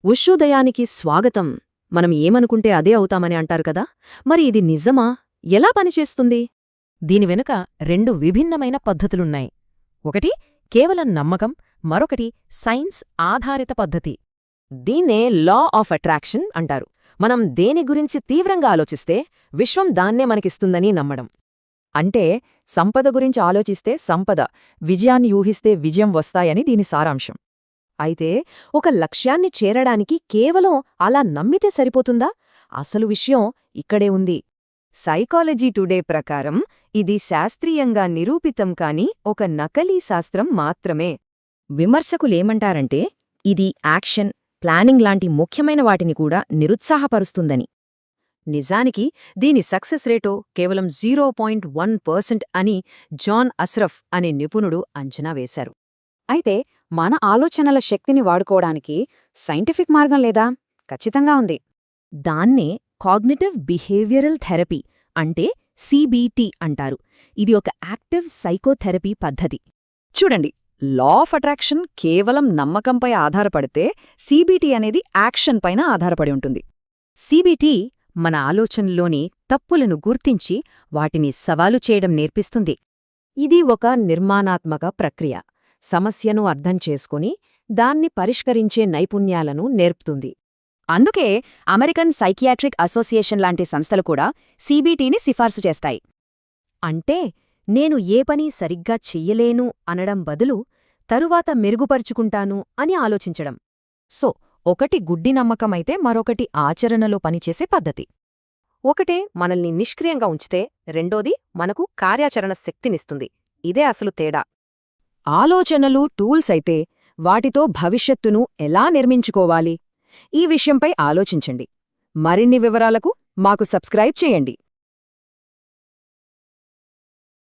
ఉషోదయానికి స్వాగతం. మనం ఏమనుకుంటే అదే అవుతామని అంటారు కదా, మరి ఇది నిజమా? ఎలా పనిచేస్తుంది? దీని వెనుక రెండు విభిన్నమైన పద్ధతులున్నాయి. ఒకటి కేవలం నమ్మకం, మరొకటి సైన్స్ ఆధారిత పద్ధతి. దీన్నే లా ఆఫ్ అట్రాక్షన్ అంటారు. మనం దేని గురించి తీవ్రంగా ఆలోచిస్తే విశ్వం దాన్నే మనకిస్తుందని నమ్మడం. అంటే సంపద గురించి ఆలోచిస్తే సంపద, విజయాన్ని ఊహిస్తే విజయం వస్తాయని దీని సారాంశం. అయితే ఒక లక్ష్యాన్ని చేరడానికి కేవలం అలా నమ్మితే సరిపోతుందా? అసలు విషయం ఇక్కడే ఉంది. సైకాలజీ టుడే ప్రకారం ఇది శాస్త్రీయంగా నిరూపితం కాని ఒక నకలీ శాస్త్రం మాత్రమే. విమర్శకులేమంటారంటే ఇది యాక్షన్, ప్లానింగ్ లాంటి ముఖ్యమైన వాటిని కూడా నిరుత్సాహపరుస్తుందని. నిజానికి దీని సక్సెస్ రేటో కేవలం 0.1% అని జాన్ అస్రఫ్ అనే నిపుణుడు అంచనా వేశారు. అయితే మన ఆలోచనల శక్తిని వాడుకోవడానికి సైంటిఫిక్ మార్గం లేదా? ఖచ్చితంగా ఉంది. దాన్నే కాగ్నిటివ్ బిహేవియరల్ థెరపీ అంటే CBT అంటారు. ఇది ఒక యాక్టివ్ సైకోథెరపీ పద్ధతి. చూడండి, లా ఆఫ్ అట్రాక్షన్ కేవలం నమ్మకంపై ఆధారపడితే CBT అనేది యాక్షన్ పైన ఆధారపడి ఉంటుంది. CBT మన ఆలోచనల్లోని తప్పులను గుర్తించి వాటిని సవాలు చేయడం నేర్పిస్తుంది. ఇది ఒక నిర్మాణాత్మక ప్రక్రియ. సమస్యను అర్థం చేసుకుని దాన్ని పరిష్కరించే నైపుణ్యాలను నేర్పుతుంది. అందుకే అమెరికన్ సైకియాట్రిక్ అసోసియేషన్ లాంటి సంస్థలు కూడా CBTని సిఫార్సు చేస్తాయి. అంటే నేను ఏ పని సరిగ్గా చెయ్యలేను అనడం బదులు తరువాత మెరుగుపరుచుకుంటాను అని ఆలోచించడం. సో ఒకటి గుడ్డి నమ్మకమైతే మరొకటి ఆచరణలో పనిచేసే పద్ధతి. ఒకటే మనల్ని నిష్క్రియంగా ఉంచితే రెండోది మనకు కార్యాచరణ శక్తినిస్తుంది. ఇదే అసలు తేడా. ఆలోచనలు టూల్స్ అయితే వాటితో భవిష్యత్తును ఎలా నిర్మించుకోవాలి? ఈ విషయంపై ఆలోచించండి. మరిన్ని వివరాలకు మాకు సబ్స్క్రైబ్ చేయండి.